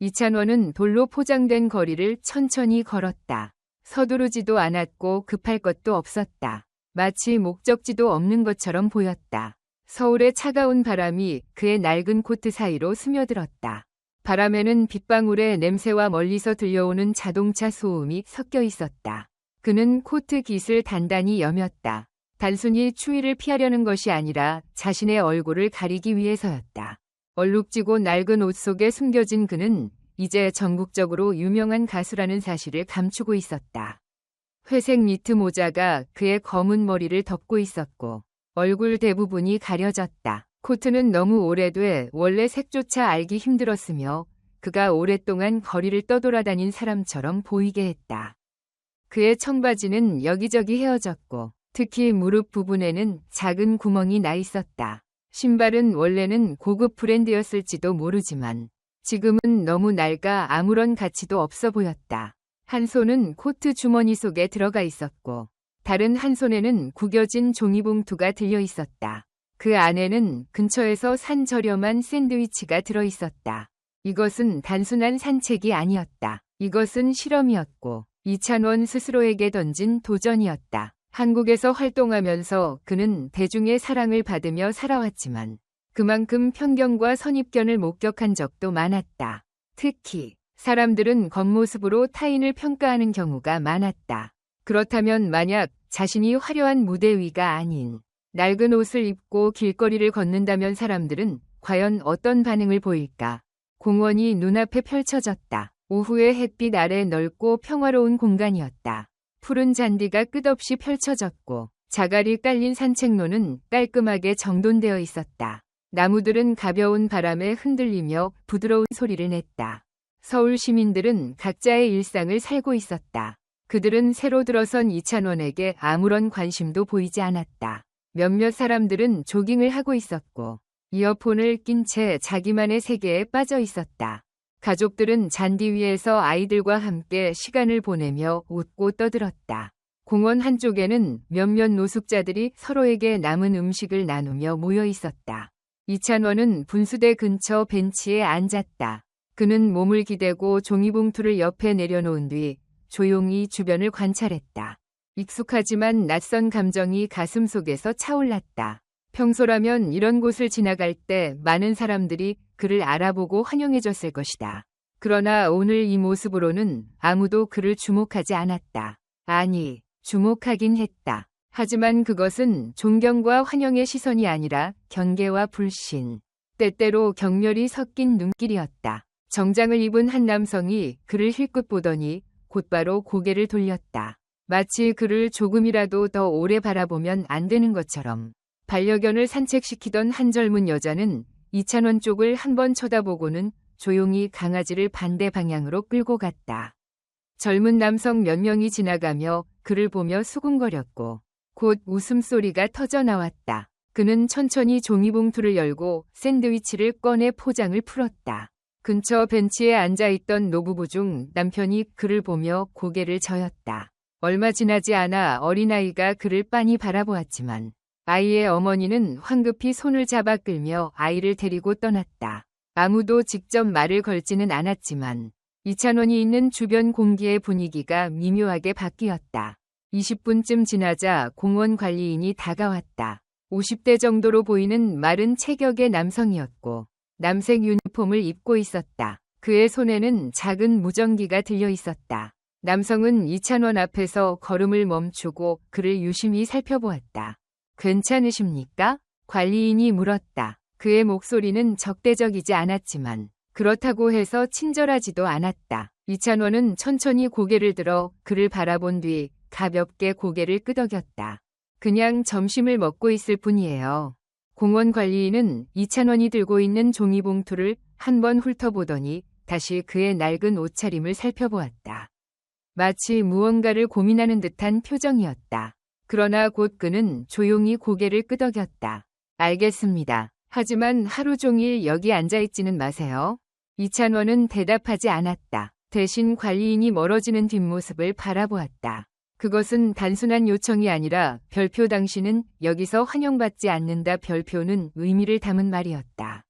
이찬원은 돌로 포장된 거리를 천천히 걸었다. 서두르지도 않았고 급할 것도 없었다. 마치 목적지도 없는 것처럼 보였다. 서울의 차가운 바람이 그의 낡은 코트 사이로 스며들었다. 바람에는 빗방울의 냄새와 멀리서 들려오는 자동차 소음이 섞여 있었다. 그는 코트 깃을 단단히 여몄다. 단순히 추위를 피하려는 것이 아니라 자신의 얼굴을 가리기 위해서였다. 얼룩지고 낡은 옷 속에 숨겨진 그는 이제 전국적으로 유명한 가수라는 사실을 감추고 있었다. 회색 니트 모자가 그의 검은 머리를 덮고 있었고 얼굴 대부분이 가려졌다. 코트는 너무 오래돼 원래 색조차 알기 힘들었으며 그가 오랫동안 거리를 떠돌아다닌 사람처럼 보이게 했다. 그의 청바지는 여기저기 헤어졌고 특히 무릎 부분에는 작은 구멍이 나 있었다. 신발은 원래는 고급 브랜드였을지도 모르지만 지금은 너무 낡아 아무런 가치도 없어 보였다. 한 손은 코트 주머니 속에 들어가 있었고 다른 한 손에는 구겨진 종이봉투가 들려 있었다. 그 안에는 근처에서 산 저렴한 샌드위치가 들어 있었다. 이것은 단순한 산책이 아니었다. 이것은 실험이었고 이찬원 스스로에게 던진 도전이었다. 한국에서 활동하면서 그는 대중의 사랑을 받으며 살아왔지만 그만큼 편견과 선입견을 목격한 적도 많았다. 특히 사람들은 겉모습으로 타인을 평가하는 경우가 많았다. 그렇다면 만약 자신이 화려한 무대 위가 아닌 낡은 옷을 입고 길거리를 걷는다면 사람들은 과연 어떤 반응을 보일까? 공원이 눈앞에 펼쳐졌다. 오후의 햇빛 아래 넓고 평화로운 공간이었다. 푸른 잔디가 끝없이 펼쳐졌고 자갈이 깔린 산책로는 깔끔하게 정돈되어 있었다. 나무들은 가벼운 바람에 흔들리며 부드러운 소리를 냈다. 서울 시민들은 각자의 일상을 살고 있었다. 그들은 새로 들어선 이찬원에게 아무런 관심도 보이지 않았다. 몇몇 사람들은 조깅을 하고 있었고 이어폰을 낀 채 자기만의 세계에 빠져 있었다. 가족들은 잔디 위에서 아이들과 함께 시간을 보내며 웃고 떠들었다. 공원 한쪽에는 몇몇 노숙자들이 서로에게 남은 음식을 나누며 모여 있었다. 이찬원은 분수대 근처 벤치에 앉았다. 그는 몸을 기대고 종이봉투를 옆에 내려놓은 뒤 조용히 주변을 관찰했다. 익숙하지만 낯선 감정이 가슴속에서 차올랐다. 평소라면 이런 곳을 지나갈 때 많은 사람들이 그를 알아보고 환영해줬을 것이다. 그러나 오늘 이 모습으로는 아무도 그를 주목하지 않았다. 아니, 주목하긴 했다. 하지만 그것은 존경과 환영의 시선이 아니라 경계와 불신, 때때로 경멸이 섞인 눈길이었다. 정장을 입은 한 남성이 그를 힐끗 보더니 곧바로 고개를 돌렸다. 마치 그를 조금이라도 더 오래 바라보면 안 되는 것처럼. 반려견을 산책시키던 한 젊은 여자는 이찬원 쪽을 한번 쳐다보고는 조용히 강아지를 반대 방향으로 끌고 갔다. 젊은 남성 몇 명이 지나가며 그를 보며 수군거렸고 곧 웃음소리가 터져 나왔다. 그는 천천히 종이봉투를 열고 샌드위치를 꺼내 포장을 풀었다. 근처 벤치에 앉아있던 노부부 중 남편이 그를 보며 고개를 저었다. 얼마 지나지 않아 어린아이가 그를 빤히 바라보았지만 아이의 어머니는 황급히 손을 잡아 끌며 아이를 데리고 떠났다. 아무도 직접 말을 걸지는 않았지만 이찬원이 있는 주변 공기의 분위기가 미묘하게 바뀌었다. 20분쯤 지나자 공원 관리인이 다가왔다. 50대 정도로 보이는 마른 체격의 남성이었고 남색 유니폼을 입고 있었다. 그의 손에는 작은 무전기가 들려 있었다. 남성은 이찬원 앞에서 걸음을 멈추고 그를 유심히 살펴보았다. 괜찮으십니까? 관리인이 물었다. 그의 목소리는 적대적이지 않았지만 그렇다고 해서 친절하지도 않았다. 이찬원은 천천히 고개를 들어 그를 바라본 뒤 가볍게 고개를 끄덕였다. 그냥 점심을 먹고 있을 뿐이에요. 공원 관리인은 이찬원이 들고 있는 종이봉투를 한번 훑어보더니 다시 그의 낡은 옷차림을 살펴보았다. 마치 무언가를 고민하는 듯한 표정이었다. 그러나 곧 그는 조용히 고개를 끄덕였다. 알겠습니다. 하지만 하루 종일 여기 앉아있지는 마세요. 이찬원은 대답하지 않았다. 대신 관리인이 멀어지는 뒷모습을 바라보았다. 그것은 단순한 요청이 아니라 별표 당신은 여기서 환영받지 않는다 별표는 의미를 담은 말이었다.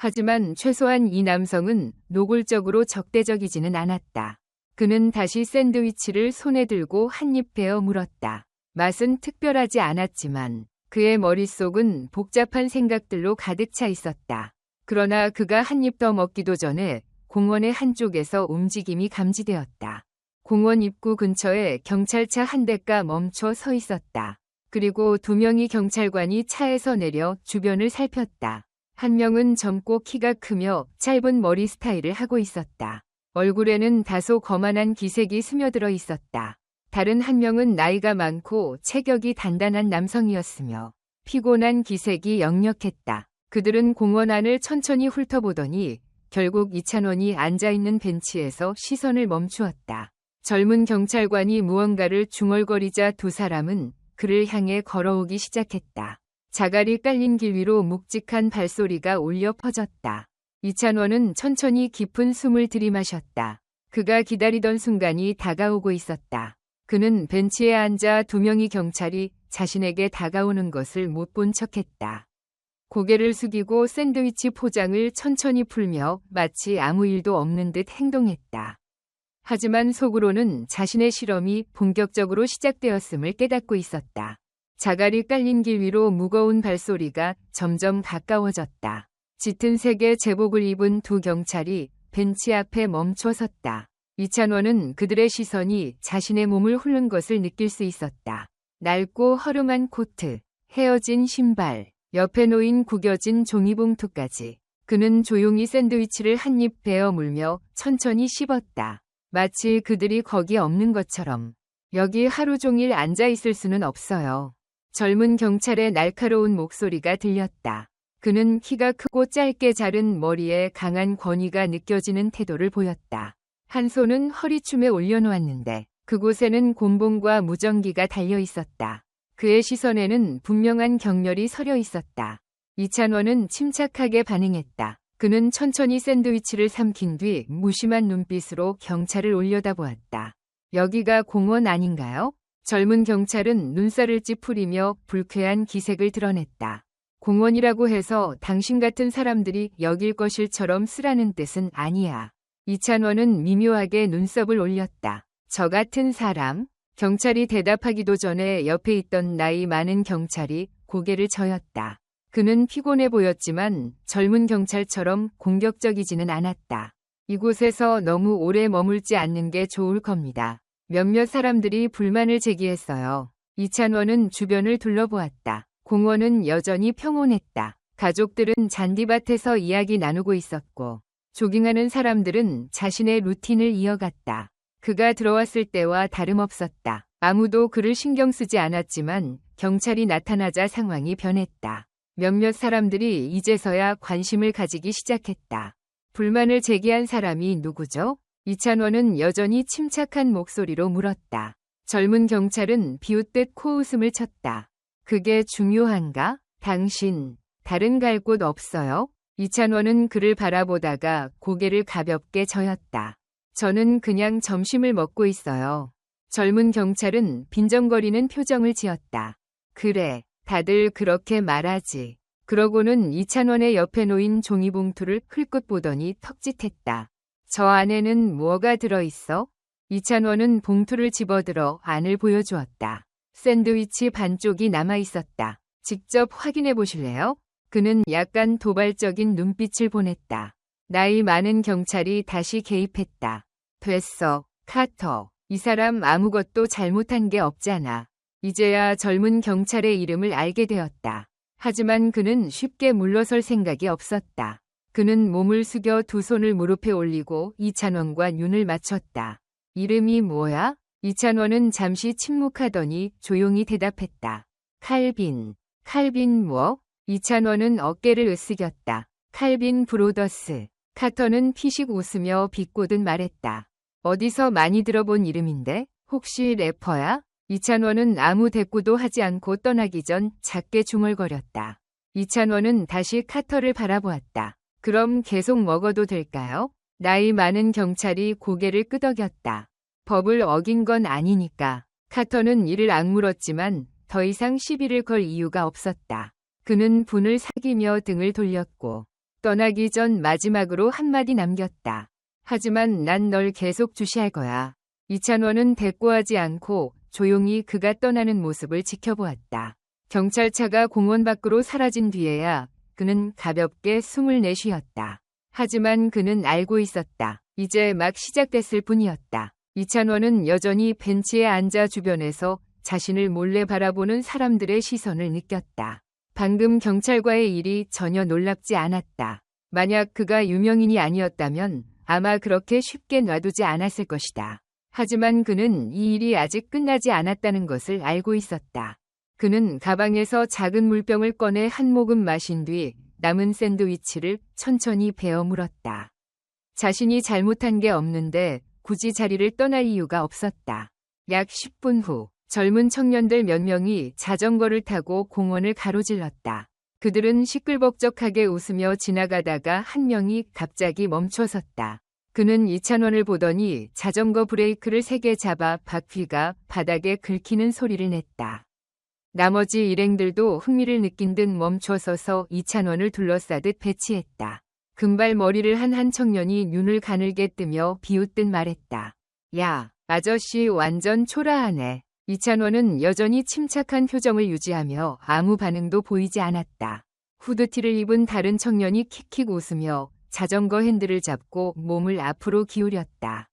하지만 최소한 이 남성은 노골적으로 적대적이지는 않았다. 그는 다시 샌드위치를 손에 들고 한 입 베어 물었다. 맛은 특별하지 않았지만 그의 머릿속은 복잡한 생각들로 가득 차 있었다. 그러나 그가 한 입 더 먹기도 전에 공원의 한쪽에서 움직임이 감지되었다. 공원 입구 근처에 경찰차 한 대가 멈춰 서 있었다. 그리고 2명의 경찰관이 차에서 내려 주변을 살폈다. 한 명은 젊고 키가 크며 짧은 머리 스타일을 하고 있었다. 얼굴에는 다소 거만한 기색이 스며들어 있었다. 다른 한 명은 나이가 많고 체격이 단단한 남성이었으며 피곤한 기색이 역력했다. 그들은 공원 안을 천천히 훑어보더니 결국 이찬원이 앉아있는 벤치에서 시선을 멈추었다. 젊은 경찰관이 무언가를 중얼거리자 두 사람은 그를 향해 걸어오기 시작했다. 자갈이 깔린 길 위로 묵직한 발소리가 울려 퍼졌다. 이찬원은 천천히 깊은 숨을 들이마셨다. 그가 기다리던 순간이 다가오고 있었다. 그는 벤치에 앉아 2명의 경찰이 자신에게 다가오는 것을 못 본 척했다. 고개를 숙이고 샌드위치 포장을 천천히 풀며 마치 아무 일도 없는 듯 행동했다. 하지만 속으로는 자신의 실험이 본격적으로 시작되었음을 깨닫고 있었다. 자갈이 깔린 길 위로 무거운 발소리가 점점 가까워졌다. 짙은 색의 제복을 입은 두 경찰이 벤치 앞에 멈춰 섰다. 이찬원은 그들의 시선이 자신의 몸을 훑는 것을 느낄 수 있었다. 낡고 허름한 코트, 헤어진 신발, 옆에 놓인 구겨진 종이봉투까지. 그는 조용히 샌드위치를 한 입 베어 물며 천천히 씹었다. 마치 그들이 거기 없는 것처럼. 여기 하루 종일 앉아 있을 수는 없어요. 젊은 경찰의 날카로운 목소리가 들렸다. 그는 키가 크고 짧게 자른 머리에 강한 권위가 느껴지는 태도를 보였다. 한 손은 허리춤에 올려놓았는데 그곳에는 곤봉과 무전기가 달려 있었다. 그의 시선에는 분명한 경멸이 서려 있었다. 이찬원은 침착하게 반응했다. 그는 천천히 샌드위치를 삼킨 뒤 무심한 눈빛으로 경찰을 올려다보았다. 여기가 공원 아닌가요? 젊은 경찰은 눈살을 찌푸리며 불쾌한 기색을 드러냈다. 공원이라고 해서 당신 같은 사람들이 여길 것일처럼 쓰라는 뜻은 아니야. 이찬원은 미묘하게 눈썹을 올렸다. 저 같은 사람? 경찰이 대답하기도 전에 옆에 있던 나이 많은 경찰이 고개를 저었다. 그는 피곤해 보였지만 젊은 경찰처럼 공격적이지는 않았다. 이곳에서 너무 오래 머물지 않는 게 좋을 겁니다. 몇몇 사람들이 불만을 제기했어요. 이찬원은 주변을 둘러보았다. 공원은 여전히 평온했다. 가족들은 잔디밭에서 이야기 나누고 있었고 조깅하는 사람들은 자신의 루틴을 이어갔다. 그가 들어왔을 때와 다름없었다. 아무도 그를 신경 쓰지 않았지만 경찰이 나타나자 상황이 변했다. 몇몇 사람들이 이제서야 관심을 가지기 시작했다. 불만을 제기한 사람이 누구죠? 이찬원은 여전히 침착한 목소리로 물었다. 젊은 경찰은 비웃듯 코웃음을 쳤다. 그게 중요한가? 당신, 다른 갈 곳 없어요? 이찬원은 그를 바라보다가 고개를 가볍게 저었다. 저는 그냥 점심을 먹고 있어요. 젊은 경찰은 빈정거리는 표정을 지었다. 그래, 다들 그렇게 말하지. 그러고는 이찬원의 옆에 놓인 종이봉투를 흘끗 보더니 턱짓했다. 저 안에는 뭐가 들어있어? 이찬원은 봉투를 집어들어 안을 보여주었다. 샌드위치 반쪽이 남아있었다. 직접 확인해 보실래요? 그는 약간 도발적인 눈빛을 보냈다. 나이 많은 경찰이 다시 개입했다. 됐어, 카터. 이 사람 아무것도 잘못한 게 없잖아. 이제야 젊은 경찰의 이름을 알게 되었다. 하지만 그는 쉽게 물러설 생각이 없었다. 그는 몸을 숙여 두 손을 무릎에 올리고 이찬원과 눈을 맞췄다. 이름이 뭐야? 이찬원은 잠시 침묵하더니 조용히 대답했다. 칼빈. 칼빈 뭐? 이찬원은 어깨를 으쓱였다. 칼빈 브로더스. 카터는 피식 웃으며 비꼬듯 말했다. 어디서 많이 들어본 이름인데? 혹시 래퍼야? 이찬원은 아무 대꾸도 하지 않고 떠나기 전 작게 중얼거렸다. 이찬원은 다시 카터를 바라보았다. 그럼 계속 먹어도 될까요? 나이 많은 경찰이 고개를 끄덕였다. 법을 어긴 건 아니니까. 카터는 이를 악물었지만 더 이상 시비를 걸 이유가 없었다. 그는 분을 사기며 등을 돌렸고 떠나기 전 마지막으로 한마디 남겼다. 하지만 난 널 계속 주시할 거야. 이찬원은 대꾸하지 않고 조용히 그가 떠나는 모습을 지켜보았다. 경찰차가 공원 밖으로 사라진 뒤에야 그는 가볍게 숨을 내쉬었다. 하지만 그는 알고 있었다. 이제 막 시작됐을 뿐이었다. 이찬원은 여전히 벤치에 앉아 주변에서 자신을 몰래 바라보는 사람들의 시선을 느꼈다. 방금 경찰과의 일이 전혀 놀랍지 않았다. 만약 그가 유명인이 아니었다면 아마 그렇게 쉽게 놔두지 않았을 것이다. 하지만 그는 이 일이 아직 끝나지 않았다는 것을 알고 있었다. 그는 가방에서 작은 물병을 꺼내 한 모금 마신 뒤 남은 샌드위치를 천천히 베어 물었다. 자신이 잘못한 게 없는데 굳이 자리를 떠날 이유가 없었다. 약 10분 후 젊은 청년들 몇 명이 자전거를 타고 공원을 가로질렀다. 그들은 시끌벅적하게 웃으며 지나가다가 한 명이 갑자기 멈춰섰다. 그는 이찬원을 보더니 자전거 브레이크를 세게 잡아 바퀴가 바닥에 긁히는 소리를 냈다. 나머지 일행들도 흥미를 느낀 듯 멈춰서서 이찬원을 둘러싸듯 배치했다. 금발 머리를 한 청년이 눈을 가늘게 뜨며 비웃듯 말했다. 야, 아저씨 완전 초라하네. 이찬원은 여전히 침착한 표정을 유지하며 아무 반응도 보이지 않았다. 후드티를 입은 다른 청년이 킥킥 웃으며 자전거 핸들을 잡고 몸을 앞으로 기울였다.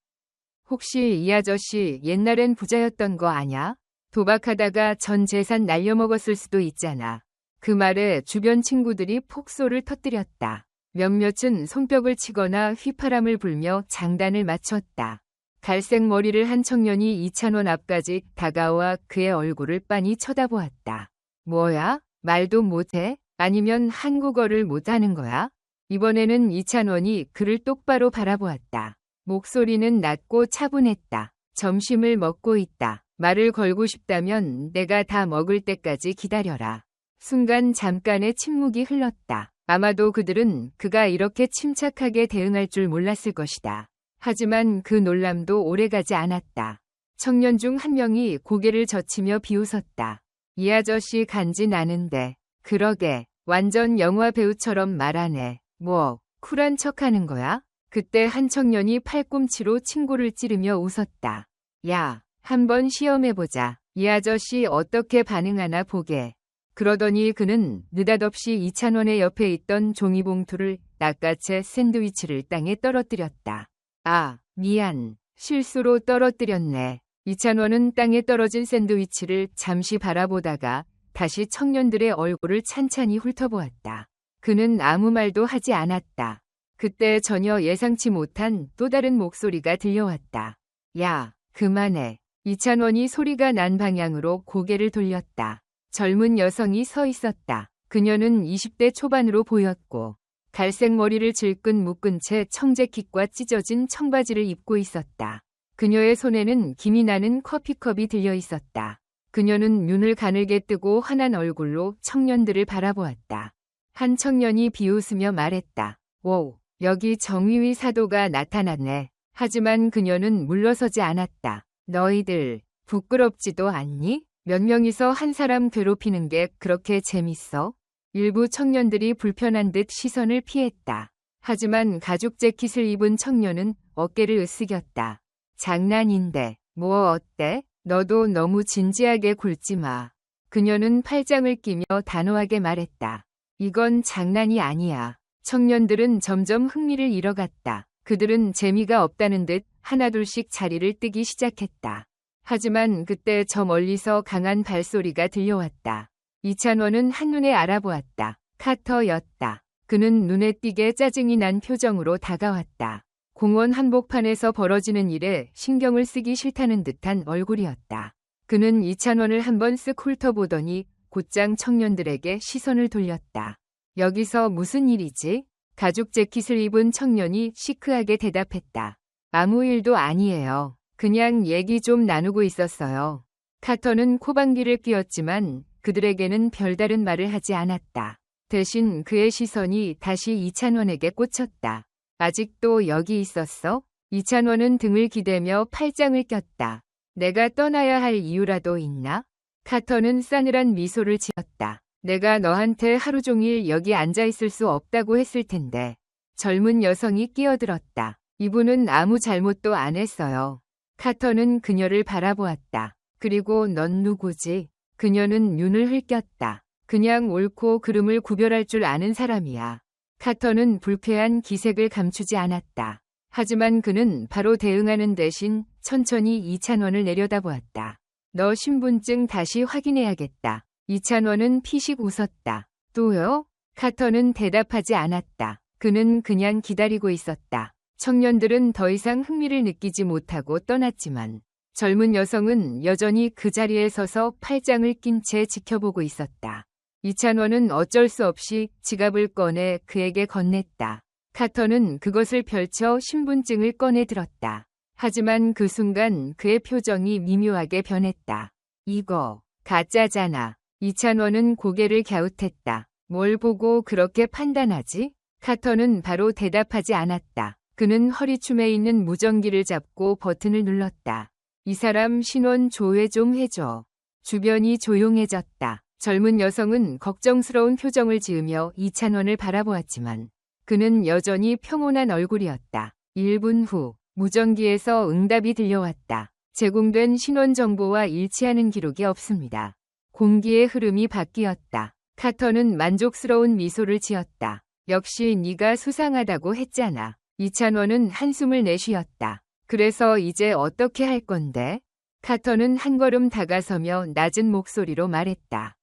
혹시 이 아저씨 옛날엔 부자였던 거 아냐? 도박하다가 전 재산 날려먹었을 수도 있잖아. 그 말에 주변 친구들이 폭소를 터뜨렸다. 몇몇은 손뼉을 치거나 휘파람을 불며 장단을 맞췄다. 갈색 머리를 한 청년이 이찬원 앞까지 다가와 그의 얼굴을 빤히 쳐다보았다. 뭐야? 말도 못해? 아니면 한국어를 못하는 거야? 이번에는 이찬원이 그를 똑바로 바라보았다. 목소리는 낮고 차분했다. 점심을 먹고 있다. 말을 걸고 싶다면 내가 다 먹을 때까지 기다려라. 순간 잠깐의 침묵이 흘렀다. 아마도 그들은 그가 이렇게 침착하게 대응할 줄 몰랐을 것이다. 하지만 그 놀람도 오래가지 않았다. 청년 중 한 명이 고개를 젖히며 비웃었다. 이 아저씨 간지 나는데. 그러게, 완전 영화 배우처럼 말하네. 뭐, 쿨한 척하는 거야? 그때 한 청년이 팔꿈치로 친구를 찌르며 웃었다. 야, 한번 시험해보자. 이 아저씨 어떻게 반응하나 보게. 그러더니 그는 느닷없이 이찬원의 옆에 있던 종이봉투를 낚아채 샌드위치를 땅에 떨어뜨렸다. 아, 미안. 실수로 떨어뜨렸네. 이찬원은 땅에 떨어진 샌드위치를 잠시 바라보다가 다시 청년들의 얼굴을 찬찬히 훑어보았다. 그는 아무 말도 하지 않았다. 그때 전혀 예상치 못한 또 다른 목소리가 들려왔다. 야, 그만해. 이찬원이 소리가 난 방향으로 고개를 돌렸다. 젊은 여성이 서 있었다. 그녀는 20대 초반으로 보였고 갈색 머리를 질끈 묶은 채 청재킷과 찢어진 청바지를 입고 있었다. 그녀의 손에는 김이 나는 커피컵이 들려 있었다. 그녀는 눈을 가늘게 뜨고 환한 얼굴로 청년들을 바라보았다. 한 청년이 비웃으며 말했다. 오, 여기 정위위 사도가 나타났네. 하지만 그녀는 물러서지 않았다. 너희들 부끄럽지도 않니? 몇 명이서 한 사람 괴롭히는 게 그렇게 재밌어? 일부 청년들이 불편한 듯 시선을 피했다. 하지만 가죽 재킷을 입은 청년은 어깨를 으쓱였다. 장난인데, 뭐 어때? 너도 너무 진지하게 굴지 마. 그녀는 팔짱을 끼며 단호하게 말했다. 이건 장난이 아니야. 청년들은 점점 흥미를 잃어갔다. 그들은 재미가 없다는 듯 하나둘씩 자리를 뜨기 시작했다. 하지만 그때 저 멀리서 강한 발소리가 들려왔다. 이찬원은 한눈에 알아보았다. 카터였다. 그는 눈에 띄게 짜증이 난 표정으로 다가왔다. 공원 한복판에서 벌어지는 일에 신경을 쓰기 싫다는 듯한 얼굴이었다. 그는 이찬원을 한번 쓱 훑어보더니 곧장 청년들에게 시선을 돌렸다. 여기서 무슨 일이지? 가죽 재킷을 입은 청년이 시크하게 대답했다. 아무 일도 아니에요. 그냥 얘기 좀 나누고 있었어요. 카터는 코방귀를 뀌었지만 그들에게는 별다른 말을 하지 않았다. 대신 그의 시선이 다시 이찬원에게 꽂혔다. 아직도 여기 있었어? 이찬원은 등을 기대며 팔짱을 꼈다. 내가 떠나야 할 이유라도 있나? 카터는 싸늘한 미소를 지었다. 내가 너한테 하루 종일 여기 앉아 있을 수 없다고 했을 텐데. 젊은 여성이 끼어들었다. 이분은 아무 잘못도 안 했어요. 카터는 그녀를 바라보았다. 그리고 넌 누구지? 그녀는 눈을 흘꼈다. 그냥 옳고 그름을 구별할 줄 아는 사람이야. 카터는 불쾌한 기색을 감추지 않았다. 하지만 그는 바로 대응하는 대신 천천히 이찬원을 내려다보았다. 너 신분증 다시 확인해야겠다. 이찬원은 피식 웃었다. 또요? 카터는 대답하지 않았다. 그는 그냥 기다리고 있었다. 청년들은 더 이상 흥미를 느끼지 못하고 떠났지만 젊은 여성은 여전히 그 자리에 서서 팔짱을 낀 채 지켜보고 있었다. 이찬원은 어쩔 수 없이 지갑을 꺼내 그에게 건넸다. 카터는 그것을 펼쳐 신분증을 꺼내 들었다. 하지만 그 순간 그의 표정이 미묘하게 변했다. 이거 가짜잖아. 이찬원은 고개를 갸웃했다. 뭘 보고 그렇게 판단하지? 카터는 바로 대답하지 않았다. 그는 허리춤에 있는 무전기를 잡고 버튼을 눌렀다. 이 사람 신원 조회 좀 해줘. 주변이 조용해졌다. 젊은 여성은 걱정스러운 표정을 지으며 이찬원을 바라보았지만 그는 여전히 평온한 얼굴이었다. 1분 후 무전기에서 응답이 들려왔다. 제공된 신원 정보와 일치하는 기록이 없습니다. 공기의 흐름이 바뀌었다. 카터는 만족스러운 미소를 지었다. 역시 네가 수상하다고 했잖아. 이찬원은 한숨을 내쉬었다. 그래서 이제 어떻게 할 건데? 카터는 한 걸음 다가서며 낮은 목소리로 말했다.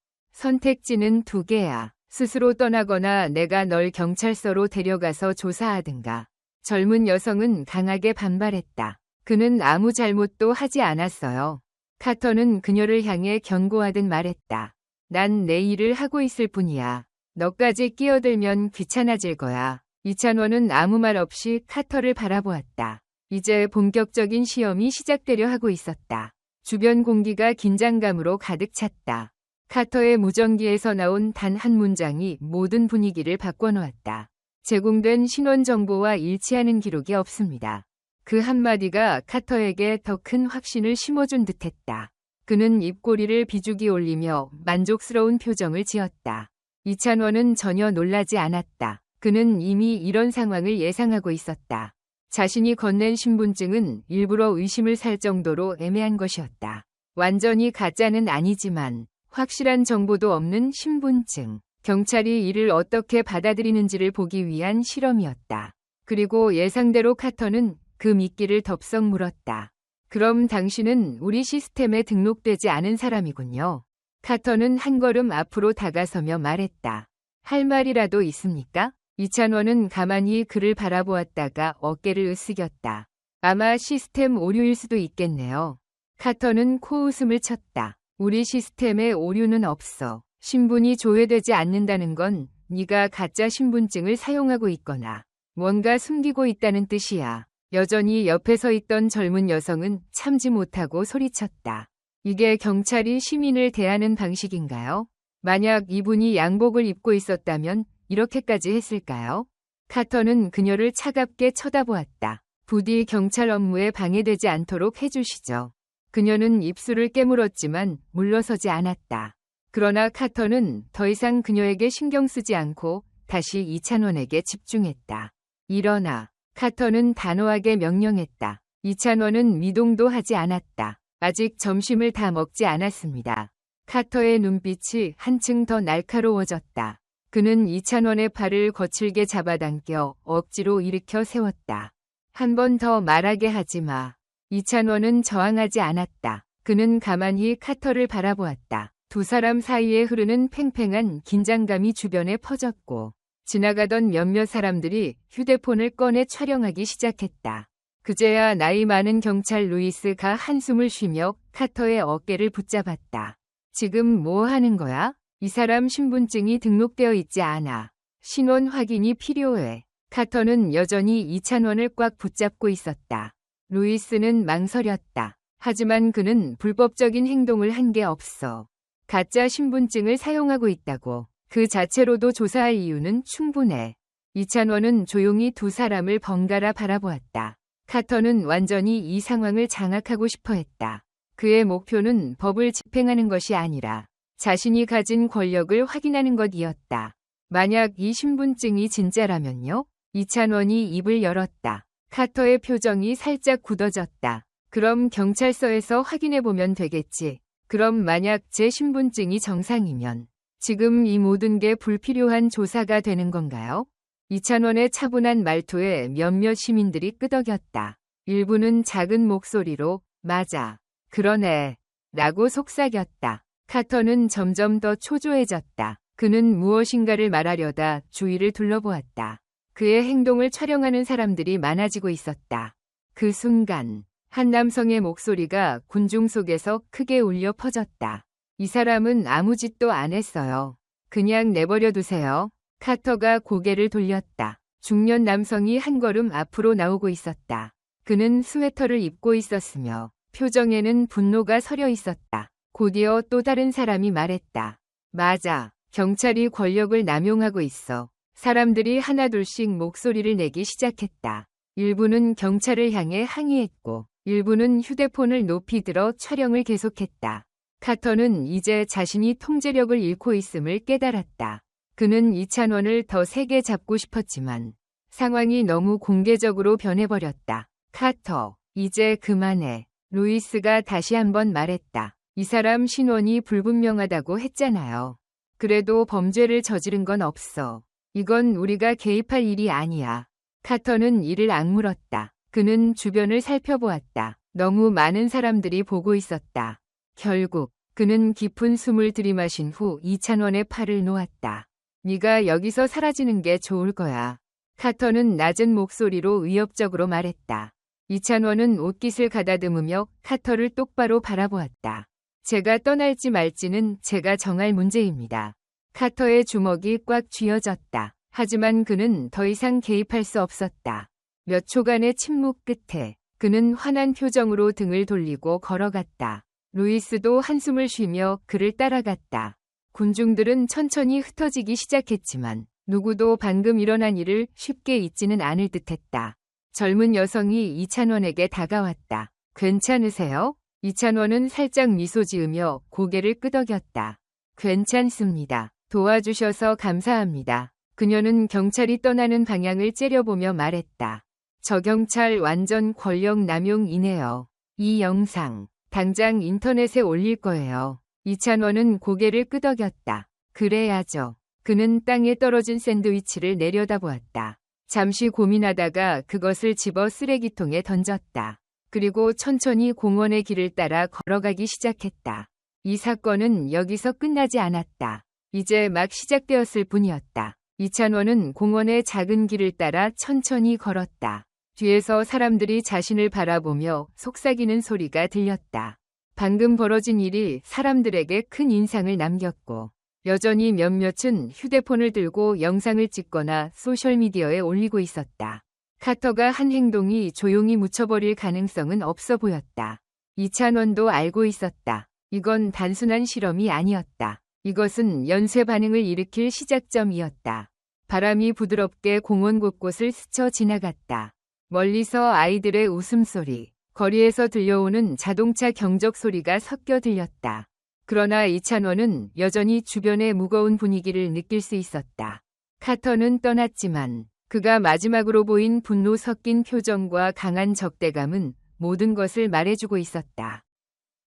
선택지는 2개야. 스스로 떠나거나 내가 널 경찰서로 데려가서 조사하든가. 젊은 여성은 강하게 반발했다. 그는 아무 잘못도 하지 않았어요. 카터는 그녀를 향해 경고하듯 말했다. 난 내 일을 하고 있을 뿐이야. 너까지 끼어들면 귀찮아질 거야. 이찬원은 아무 말 없이 카터를 바라보았다. 이제 본격적인 시험이 시작되려 하고 있었다. 주변 공기가 긴장감으로 가득 찼다. 카터의 무전기에서 나온 단 한 문장이 모든 분위기를 바꿔놓았다. 제공된 신원 정보와 일치하는 기록이 없습니다. 그 한마디가 카터에게 더 큰 확신을 심어준 듯했다. 그는 입꼬리를 비죽이 올리며 만족스러운 표정을 지었다. 이찬원은 전혀 놀라지 않았다. 그는 이미 이런 상황을 예상하고 있었다. 자신이 건넨 신분증은 일부러 의심을 살 정도로 애매한 것이었다. 완전히 가짜는 아니지만 확실한 정보도 없는 신분증. 경찰이 이를 어떻게 받아들이는지를 보기 위한 실험이었다. 그리고 예상대로 카터는 그 미끼를 덥석 물었다. 그럼 당신은 우리 시스템에 등록되지 않은 사람이군요. 카터는 한 걸음 앞으로 다가서며 말했다. 할 말이라도 있습니까? 이찬원은 가만히 그를 바라보았다가 어깨를 으쓱였다. 아마 시스템 오류일 수도 있겠네요. 카터는 코웃음을 쳤다. 우리 시스템에 오류는 없어. 신분이 조회되지 않는다는 건 네가 가짜 신분증을 사용하고 있거나 뭔가 숨기고 있다는 뜻이야. 여전히 옆에 서 있던 젊은 여성은 참지 못하고 소리쳤다. 이게 경찰이 시민을 대하는 방식인가요? 만약 이분이 양복을 입고 있었다면 이렇게까지 했을까요? 카터는 그녀를 차갑게 쳐다보았다. 부디 경찰 업무에 방해되지 않도록 해주시죠. 그녀는 입술을 깨물었지만 물러서지 않았다. 그러나 카터는 더 이상 그녀에게 신경 쓰지 않고 다시 이찬원에게 집중했다. 일어나. 카터는 단호하게 명령했다. 이찬원은 미동도 하지 않았다. 아직 점심을 다 먹지 않았습니다. 카터의 눈빛이 한층 더 날카로워졌다. 그는 이찬원의 팔을 거칠게 잡아당겨 억지로 일으켜 세웠다. 한 번 더 말하게 하지 마. 이찬원은 저항하지 않았다. 그는 가만히 카터를 바라보았다. 두 사람 사이에 흐르는 팽팽한 긴장감이 주변에 퍼졌고 지나가던 몇몇 사람들이 휴대폰을 꺼내 촬영하기 시작했다. 그제야 나이 많은 경찰 루이스가 한숨을 쉬며 카터의 어깨를 붙잡았다. 지금 뭐 하는 거야? 이 사람 신분증이 등록되어 있지 않아. 신원 확인이 필요해. 카터는 여전히 이찬원을 꽉 붙잡고 있었다. 루이스는 망설였다. 하지만 그는 불법적인 행동을 한 게 없어. 가짜 신분증을 사용하고 있다고. 그 자체로도 조사할 이유는 충분해. 이찬원은 조용히 두 사람을 번갈아 바라보았다. 카터는 완전히 이 상황을 장악하고 싶어 했다. 그의 목표는 법을 집행하는 것이 아니라 자신이 가진 권력을 확인하는 것이었다. 만약 이 신분증이 진짜라면요? 이찬원이 입을 열었다. 카터의 표정이 살짝 굳어졌다. 그럼 경찰서에서 확인해보면 되겠지. 그럼 만약 제 신분증이 정상이면 지금 이 모든 게 불필요한 조사가 되는 건가요? 이찬원의 차분한 말투에 몇몇 시민들이 끄덕였다. 일부는 작은 목소리로 맞아. 그러네. 라고 속삭였다. 카터는 점점 더 초조해졌다. 그는 무엇인가를 말하려다 주위를 둘러보았다. 그의 행동을 촬영하는 사람들이 많아지고 있었다. 그 순간 한 남성의 목소리가 군중 속에서 크게 울려 퍼졌다. 이 사람은 아무 짓도 안 했어요. 그냥 내버려 두세요. 카터가 고개를 돌렸다. 중년 남성이 한 걸음 앞으로 나오고 있었다. 그는 스웨터를 입고 있었으며 표정에는 분노가 서려 있었다. 곧이어 또 다른 사람이 말했다. 맞아. 경찰이 권력을 남용하고 있어. 사람들이 하나둘씩 목소리를 내기 시작했다. 일부는 경찰을 향해 항의했고 일부는 휴대폰을 높이 들어 촬영을 계속했다. 카터는 이제 자신이 통제력을 잃고 있음을 깨달았다. 그는 이찬원을 더 세게 잡고 싶었지만 상황이 너무 공개적으로 변해버렸다. 카터, 이제 그만해. 루이스가 다시 한번 말했다. 이 사람 신원이 불분명하다고 했잖아요. 그래도 범죄를 저지른 건 없어. 이건 우리가 개입할 일이 아니야. 카터는 이를 악물었다. 그는 주변을 살펴보았다. 너무 많은 사람들이 보고 있었다. 결국 그는 깊은 숨을 들이마신 후 이찬원의 팔을 놓았다. 네가 여기서 사라지는 게 좋을 거야. 카터는 낮은 목소리로 위협적으로 말했다. 이찬원은 옷깃을 가다듬으며 카터를 똑바로 바라보았다. 제가 떠날지 말지는 제가 정할 문제입니다. 카터의 주먹이 꽉 쥐어졌다. 하지만 그는 더 이상 개입할 수 없었다. 몇 초간의 침묵 끝에 그는 화난 표정으로 등을 돌리고 걸어갔다. 루이스도 한숨을 쉬며 그를 따라갔다. 군중들은 천천히 흩어지기 시작했지만 누구도 방금 일어난 일을 쉽게 잊지는 않을 듯했다. 젊은 여성이 이찬원에게 다가왔다. 괜찮으세요? 이찬원은 살짝 미소 지으며 고개를 끄덕였다. 괜찮습니다. 도와주셔서 감사합니다. 그녀는 경찰이 떠나는 방향을 째려보며 말했다. 저 경찰 완전 권력 남용이네요. 이 영상 당장 인터넷에 올릴 거예요. 이찬원은 고개를 끄덕였다. 그래야죠. 그는 땅에 떨어진 샌드위치를 내려다보았다. 잠시 고민하다가 그것을 집어 쓰레기통에 던졌다. 그리고 천천히 공원의 길을 따라 걸어가기 시작했다. 이 사건은 여기서 끝나지 않았다. 이제 막 시작되었을 뿐이었다. 이찬원은 공원의 작은 길을 따라 천천히 걸었다. 뒤에서 사람들이 자신을 바라보며 속삭이는 소리가 들렸다. 방금 벌어진 일이 사람들에게 큰 인상을 남겼고 여전히 몇몇은 휴대폰을 들고 영상을 찍거나 소셜미디어에 올리고 있었다. 카터가 한 행동이 조용히 묻혀버릴 가능성은 없어 보였다. 이찬원도 알고 있었다. 이건 단순한 실험이 아니었다. 이것은 연쇄 반응을 일으킬 시작점이었다. 바람이 부드럽게 공원 곳곳을 스쳐 지나갔다. 멀리서 아이들의 웃음소리, 거리에서 들려오는 자동차 경적 소리가 섞여 들렸다. 그러나 이찬원은 여전히 주변의 무거운 분위기를 느낄 수 있었다. 카터는 떠났지만 그가 마지막으로 보인 분노 섞인 표정과 강한 적대감은 모든 것을 말해주고 있었다.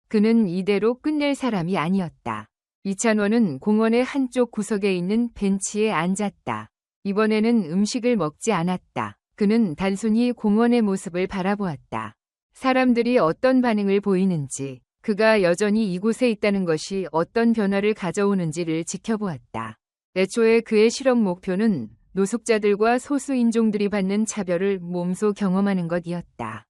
그는 이대로 끝낼 사람이 아니었다. 이찬원은 공원의 한쪽 구석에 있는 벤치에 앉았다. 이번에는 음식을 먹지 않았다. 그는 단순히 공원의 모습을 바라보았다. 사람들이 어떤 반응을 보이는지, 그가 여전히 이곳에 있다는 것이 어떤 변화를 가져오는지를 지켜보았다. 애초에 그의 실험 목표는 노숙자들과 소수인종들이 받는 차별을 몸소 경험하는 것이었다.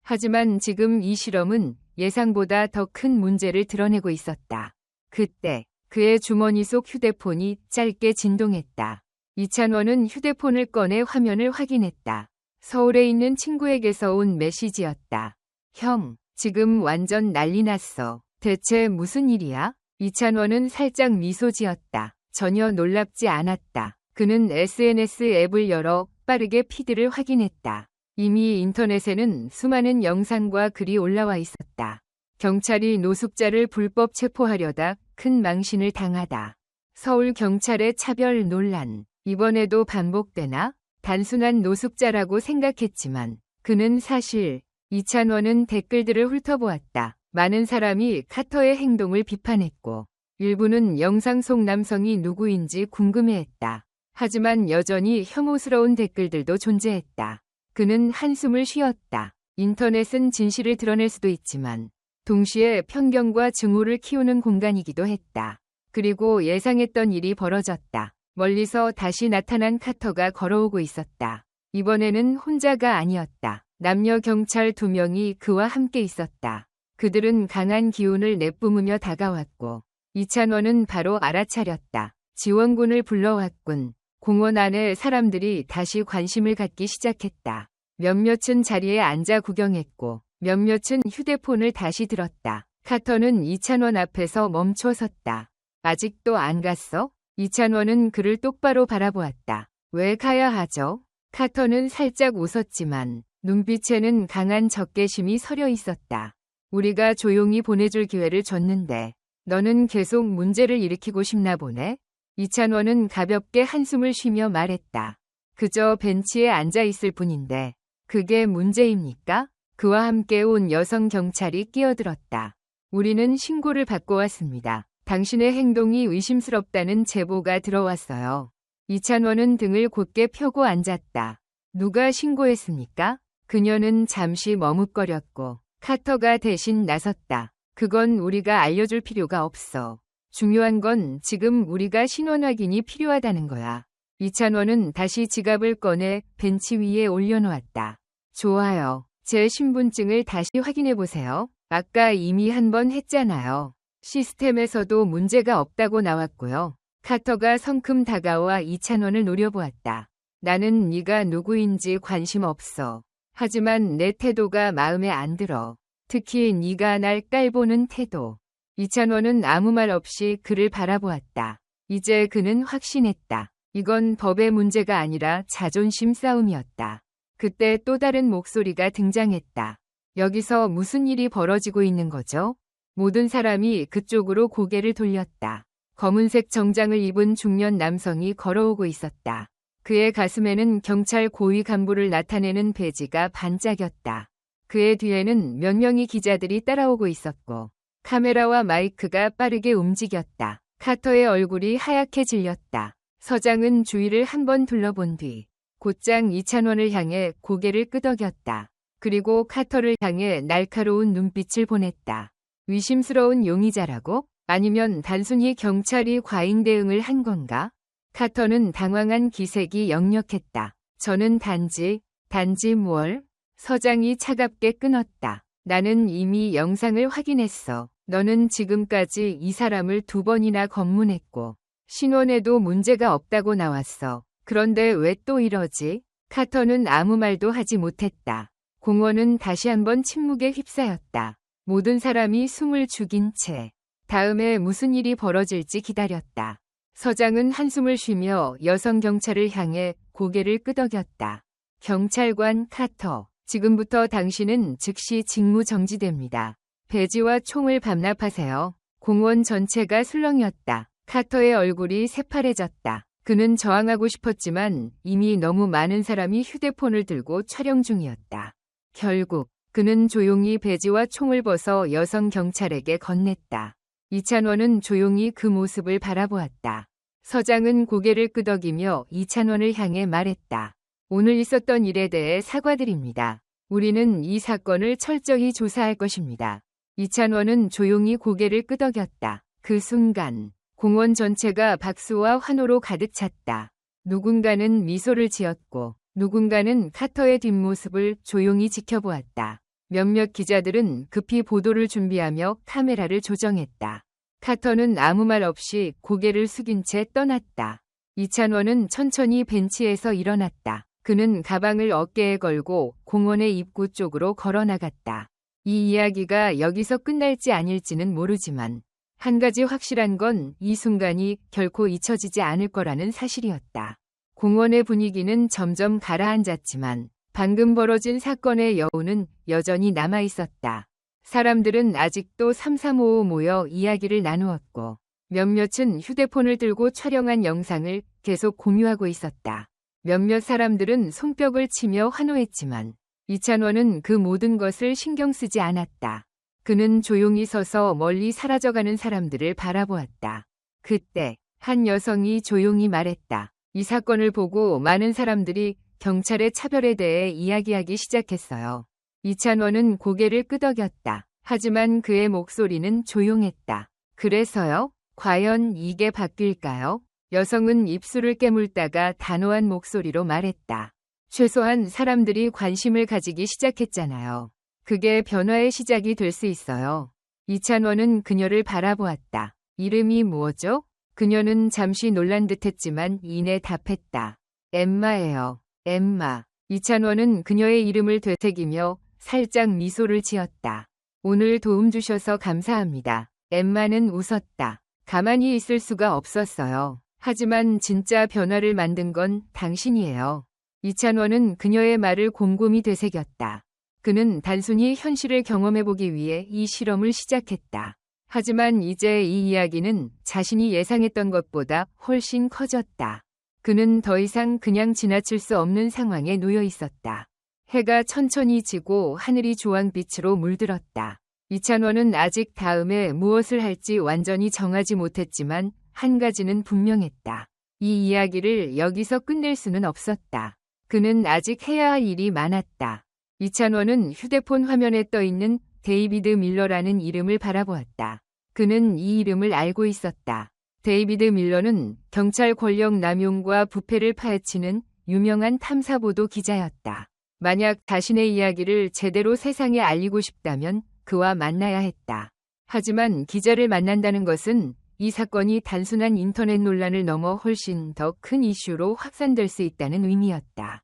하지만 지금 이 실험은 예상보다 더 큰 문제를 드러내고 있었다. 그때 그의 주머니 속 휴대폰이 짧게 진동했다. 이찬원은 휴대폰을 꺼내 화면을 확인했다. 서울에 있는 친구에게서 온 메시지였다. 형, 지금 완전 난리 났어. 대체 무슨 일이야? 이찬원은 살짝 미소 지었다. 전혀 놀랍지 않았다. 그는 SNS 앱을 열어 빠르게 피드를 확인했다. 이미 인터넷에는 수많은 영상과 글이 올라와 있었다. 경찰이 노숙자를 불법 체포하려다 큰 망신을 당하다. 서울 경찰의 차별 논란. 이번에도 반복되나? 단순한 노숙자라고 생각했지만 그는 사실 이찬원은 댓글들을 훑어보았다. 많은 사람이 카터의 행동을 비판했고 일부는 영상 속 남성이 누구인지 궁금해했다. 하지만 여전히 혐오스러운 댓글들도 존재했다. 그는 한숨을 쉬었다. 인터넷은 진실을 드러낼 수도 있지만 동시에 편견과 증오를 키우는 공간이기도 했다. 그리고 예상했던 일이 벌어졌다. 멀리서 다시 나타난 카터가 걸어오고 있었다. 이번에는 혼자가 아니었다. 남녀 경찰 2명이 그와 함께 있었다. 그들은 강한 기운을 내뿜으며 다가왔고 이찬원은 바로 알아차렸다. 지원군을 불러왔군. 공원 안에 사람들이 다시 관심을 갖기 시작했다. 몇몇은 자리에 앉아 구경했고 몇몇은 휴대폰을 다시 들었다. 카터는 이찬원 앞에서 멈춰 섰다. 아직도 안 갔어? 이찬원은 그를 똑바로 바라보았다. 왜 가야 하죠? 카터는 살짝 웃었지만 눈빛에는 강한 적개심이 서려 있었다. 우리가 조용히 보내줄 기회를 줬는데 너는 계속 문제를 일으키고 싶나 보네? 이찬원은 가볍게 한숨을 쉬며 말했다. 그저 벤치에 앉아 있을 뿐인데 그게 문제입니까? 그와 함께 온 여성 경찰이 끼어들었다. 우리는 신고를 받고 왔습니다. 당신의 행동이 의심스럽다는 제보가 들어왔어요. 이찬원은 등을 곧게 펴고 앉았다. 누가 신고했습니까? 그녀는 잠시 머뭇거렸고 카터가 대신 나섰다. 그건 우리가 알려줄 필요가 없어. 중요한 건 지금 우리가 신원 확인이 필요하다는 거야. 이찬원은 다시 지갑을 꺼내 벤치 위에 올려놓았다. 좋아요. 제 신분증을 다시 확인해보세요. 아까 이미 한 번 했잖아요. 시스템에서도 문제가 없다고 나왔고요. 카터가 성큼 다가와 이찬원을 노려보았다. 나는 네가 누구인지 관심 없어. 하지만 내 태도가 마음에 안 들어. 특히 네가 날 깔보는 태도. 이찬원은 아무 말 없이 그를 바라보았다. 이제 그는 확신했다. 이건 법의 문제가 아니라 자존심 싸움이었다. 그때 또 다른 목소리가 등장했다. 여기서 무슨 일이 벌어지고 있는 거죠? 모든 사람이 그쪽으로 고개를 돌렸다. 검은색 정장을 입은 중년 남성이 걸어오고 있었다. 그의 가슴에는 경찰 고위 간부를 나타내는 배지가 반짝였다. 그의 뒤에는 몇 명의 기자들이 따라오고 있었고 카메라와 마이크가 빠르게 움직였다. 카터의 얼굴이 하얗게 질렸다. 서장은 주위를 한번 둘러본 뒤 곧장 이찬원을 향해 고개를 끄덕였다. 그리고 카터를 향해 날카로운 눈빛을 보냈다. 의심스러운 용의자라고? 아니면 단순히 경찰이 과잉 대응을 한 건가? 카터는 당황한 기색이 역력했다. 저는 단지 뭘? 서장이 차갑게 끊었다. 나는 이미 영상을 확인했어. 너는 지금까지 이 사람을 2번이나 검문했고 신원에도 문제가 없다고 나왔어. 그런데 왜 또 이러지? 카터는 아무 말도 하지 못했다. 공원은 다시 한번 침묵에 휩싸였다. 모든 사람이 숨을 죽인 채 다음에 무슨 일이 벌어질지 기다렸다. 서장은 한숨을 쉬며 여성 경찰을 향해 고개를 끄덕였다. 경찰관 카터, 지금부터 당신은 즉시 직무 정지됩니다. 배지와 총을 반납하세요. 공원 전체가 술렁였다. 카터의 얼굴이 새파래졌다. 그는 저항하고 싶었지만 이미 너무 많은 사람이 휴대폰을 들고 촬영 중이었다. 결국 그는 조용히 배지와 총을 벗어 여성 경찰에게 건넸다. 이찬원은 조용히 그 모습을 바라보았다. 서장은 고개를 끄덕이며 이찬원을 향해 말했다. 오늘 있었던 일에 대해 사과드립니다. 우리는 이 사건을 철저히 조사할 것입니다. 이찬원은 조용히 고개를 끄덕였다. 그 순간 공원 전체가 박수와 환호로 가득 찼다. 누군가는 미소를 지었고 누군가는 카터의 뒷모습을 조용히 지켜보았다. 몇몇 기자들은 급히 보도를 준비하며 카메라를 조정했다. 카터는 아무 말 없이 고개를 숙인 채 떠났다. 이찬원은 천천히 벤치에서 일어났다. 그는 가방을 어깨에 걸고 공원의 입구 쪽으로 걸어나갔다. 이 이야기가 여기서 끝날지 아닐지는 모르지만 한 가지 확실한 건 이 순간이 결코 잊혀지지 않을 거라는 사실이었다. 공원의 분위기는 점점 가라앉았지만 방금 벌어진 사건의 여운은 여전히 남아있었다. 사람들은 아직도 삼삼오오 모여 이야기를 나누었고 몇몇은 휴대폰을 들고 촬영한 영상을 계속 공유하고 있었다. 몇몇 사람들은 손뼉을 치며 환호했지만 이찬원은 그 모든 것을 신경 쓰지 않았다. 그는 조용히 서서 멀리 사라져가는 사람들을 바라보았다. 그때 한 여성이 조용히 말했다. 이 사건을 보고 많은 사람들이 경찰의 차별에 대해 이야기하기 시작했어요. 이찬원은 고개를 끄덕였다. 하지만 그의 목소리는 조용했다. 그래서요? 과연 이게 바뀔까요? 여성은 입술을 깨물다가 단호한 목소리로 말했다. 최소한 사람들이 관심을 가지기 시작했잖아요. 그게 변화의 시작이 될 수 있어요. 이찬원은 그녀를 바라보았다. 이름이 뭐죠? 그녀는 잠시 놀란 듯했지만 이내 답했다. 엠마예요. 엠마. 이찬원은 그녀의 이름을 되새기며 살짝 미소를 지었다. 오늘 도움 주셔서 감사합니다. 엠마는 웃었다. 가만히 있을 수가 없었어요. 하지만 진짜 변화를 만든 건 당신이에요. 이찬원은 그녀의 말을 곰곰이 되새겼다. 그는 단순히 현실을 경험해보기 위해 이 실험을 시작했다. 하지만 이제 이 이야기는 자신이 예상했던 것보다 훨씬 커졌다. 그는 더 이상 그냥 지나칠 수 없는 상황에 놓여 있었다. 해가 천천히 지고 하늘이 주황빛으로 물들었다. 이찬원은 아직 다음에 무엇을 할지 완전히 정하지 못했지만 한 가지는 분명했다. 이 이야기를 여기서 끝낼 수는 없었다. 그는 아직 해야 할 일이 많았다. 이찬원은 휴대폰 화면에 떠있는 데이비드 밀러라는 이름을 바라보았다. 그는 이 이름을 알고 있었다. 데이비드 밀러는 경찰 권력 남용과 부패를 파헤치는 유명한 탐사보도 기자였다. 만약 자신의 이야기를 제대로 세상에 알리고 싶다면 그와 만나야 했다. 하지만 기자를 만난다는 것은 이 사건이 단순한 인터넷 논란을 넘어 훨씬 더 큰 이슈로 확산될 수 있다는 의미였다.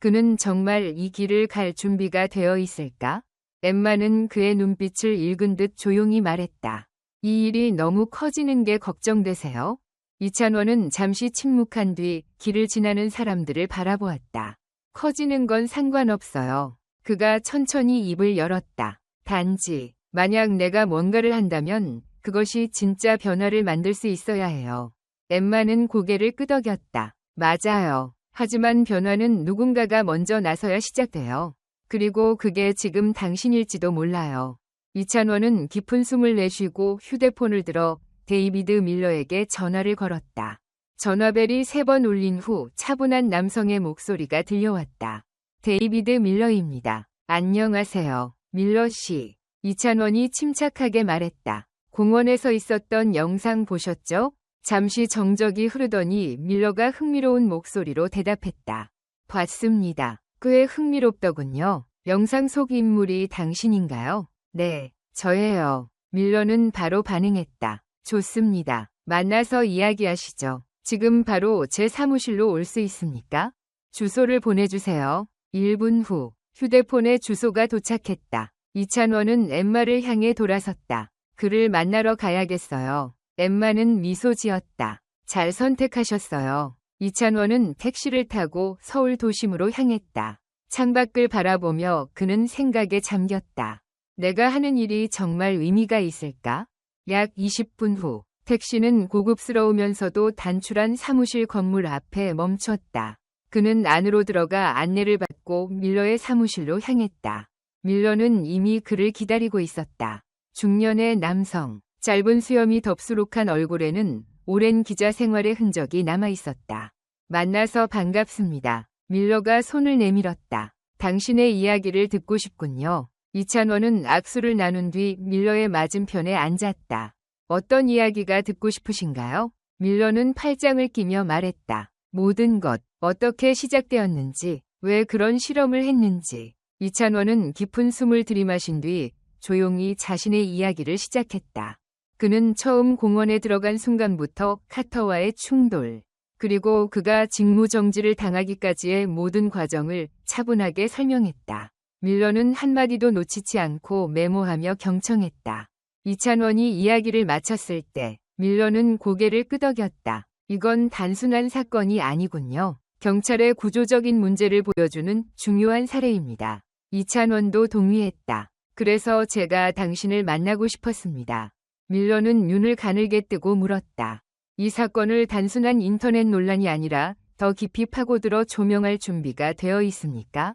그는 정말 이 길을 갈 준비가 되어 있을까? 엠마는 그의 눈빛을 읽은 듯 조용히 말했다. 이 일이 너무 커지는 게 걱정되세요? 이찬원은 잠시 침묵한 뒤 길을 지나는 사람들을 바라보았다. 커지는 건 상관없어요. 그가 천천히 입을 열었다. 단지 만약 내가 뭔가를 한다면 그것이 진짜 변화를 만들 수 있어야 해요. 엠마는 고개를 끄덕였다. 맞아요. 하지만 변화는 누군가가 먼저 나서야 시작돼요. 그리고 그게 지금 당신일지도 몰라요. 이찬원은 깊은 숨을 내쉬고 휴대폰을 들어 데이비드 밀러에게 전화를 걸었다. 전화벨이 3번 울린 후 차분한 남성의 목소리가 들려왔다. 데이비드 밀러입니다. 안녕하세요. 밀러 씨. 이찬원이 침착하게 말했다. 공원에서 있었던 영상 보셨죠? 잠시 정적이 흐르더니 밀러가 흥미로운 목소리로 대답했다. 봤습니다. 꽤 흥미롭더군요. 영상 속 인물이 당신인가요? 네, 저예요. 밀러는 바로 반응했다. 좋습니다. 만나서 이야기하시죠. 지금 바로 제 사무실로 올 수 있습니까? 주소를 보내주세요. 1분 후 휴대폰에 주소가 도착했다. 이찬원은 엠마를 향해 돌아섰다. 그를 만나러 가야겠어요. 엠마는 미소 지었다. 잘 선택하셨어요. 이찬원은 택시를 타고 서울 도심으로 향했다. 창밖을 바라보며 그는 생각에 잠겼다. 내가 하는 일이 정말 의미가 있을까? 약 20분 후 택시는 고급스러우면서도 단출한 사무실 건물 앞에 멈췄다. 그는 안으로 들어가 안내를 받고 밀러의 사무실로 향했다. 밀러는 이미 그를 기다리고 있었다. 중년의 남성, 짧은 수염이 덥수룩한 얼굴에는 오랜 기자 생활의 흔적이 남아 있었다. 만나서 반갑습니다. 밀러가 손을 내밀었다. 당신의 이야기를 듣고 싶군요. 이찬원은 악수를 나눈 뒤 밀러의 맞은편에 앉았다. 어떤 이야기가 듣고 싶으신가요? 밀러는 팔짱을 끼며 말했다. 모든 것, 어떻게 시작되었는지, 왜 그런 실험을 했는지. 이찬원은 깊은 숨을 들이마신 뒤 조용히 자신의 이야기를 시작했다. 그는 처음 공원에 들어간 순간부터 카터와의 충돌, 그리고 그가 직무정지를 당하기까지의 모든 과정을 차분하게 설명했다. 밀러는 한마디도 놓치지 않고 메모하며 경청했다. 이찬원이 이야기를 마쳤을 때 밀러는 고개를 끄덕였다. 이건 단순한 사건이 아니군요. 경찰의 구조적인 문제를 보여주는 중요한 사례입니다. 이찬원도 동의했다. 그래서 제가 당신을 만나고 싶었습니다. 밀러는 눈을 가늘게 뜨고 물었다. 이 사건을 단순한 인터넷 논란이 아니라 더 깊이 파고들어 조명할 준비가 되어 있습니까?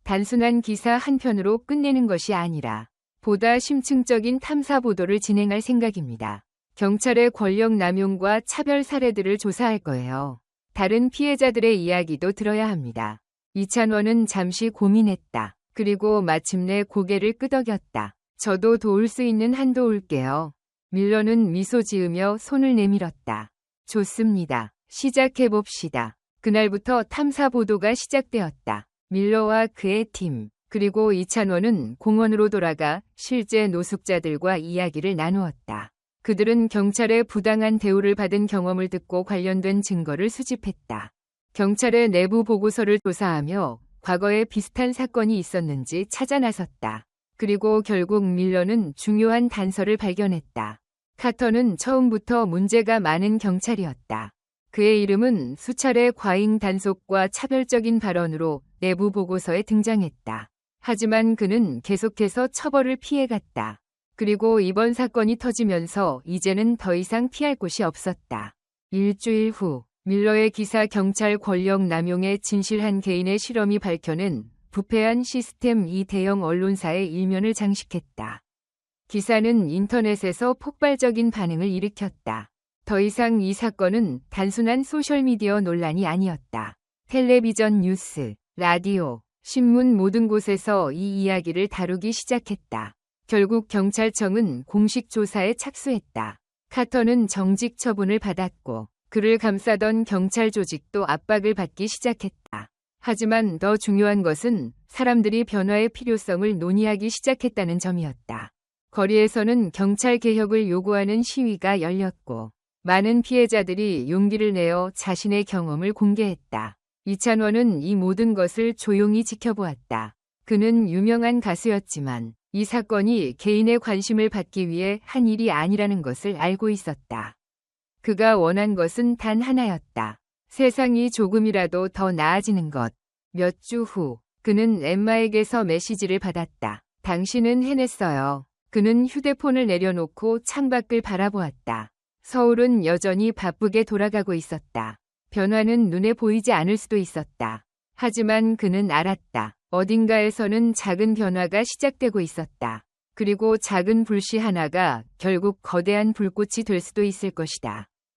단순한 기사 한 편으로 끝내는 것이 아니라 보다 심층적인 탐사 보도를 진행할 생각입니다. 경찰의 권력 남용과 차별 사례들을 조사할 거예요. 다른 피해자들의 이야기도 들어야 합니다. 이찬원은 잠시 고민했다. 그리고 마침내 고개를 끄덕였다. 저도 도울 수 있는 한 도울게요. 밀러는 미소 지으며 손을 내밀었다. 좋습니다. 시작해봅시다. 그날부터 탐사 보도가 시작되었다. 밀러와 그의 팀, 그리고 이찬원은 공원으로 돌아가 실제 노숙자들과 이야기를 나누었다. 그들은 경찰의 부당한 대우를 받은 경험을 듣고 관련된 증거를 수집했다. 경찰의 내부 보고서를 조사하며 과거에 비슷한 사건이 있었는지 찾아 나섰다. 그리고 결국 밀러는 중요한 단서를 발견했다. 카터는 처음부터 문제가 많은 경찰이었다. 그의 이름은 수차례 과잉 단속과 차별적인 발언으로 내부 보고서에 등장했다. 하지만 그는 계속해서 처벌을 피해갔다. 그리고 이번 사건이 터지면서 이제는 더 이상 피할 곳이 없었다. 일주일 후 밀러의 기사 경찰 권력 남용의 진실한 개인의 실험이 밝혀낸 부패한 시스템 이 대형 언론사의 일면을 장식했다. 기사는 인터넷에서 폭발적인 반응을 일으켰다. 더 이상 이 사건은 단순한 소셜미디어 논란이 아니었다. 텔레비전 뉴스, 라디오, 신문 모든 곳에서 이 이야기를 다루기 시작했다. 결국 경찰청은 공식 조사에 착수했다. 카터는 정직 처분을 받았고 그를 감싸던 경찰 조직도 압박을 받기 시작했다. 하지만 더 중요한 것은 사람들이 변화의 필요성을 논의하기 시작했다는 점이었다. 거리에서는 경찰 개혁을 요구하는 시위가 열렸고 많은 피해자들이 용기를 내어 자신의 경험을 공개했다. 이찬원은 이 모든 것을 조용히 지켜보았다. 그는 유명한 가수였지만 이 사건이 개인의 관심을 받기 위해 한 일이 아니라는 것을 알고 있었다. 그가 원한 것은 단 하나였다. 세상이 조금이라도 더 나아지는 것. 몇 주 후, 그는 엠마에게서 메시지를 받았다. 당신은 해냈어요. 그는 휴대폰을 내려놓고 창밖을 바라보았다. 서울은 여전히 바쁘게 돌아가고 있었다. 변화는 눈에 보이지 않을 수도 있었다. 하지만 그는 알았다. 어딘가에서는 작은 변화가 시작되고 있었다. 그리고 작은 불씨 하나가 결국 거대한 불꽃이 될 수도 있을 것이다.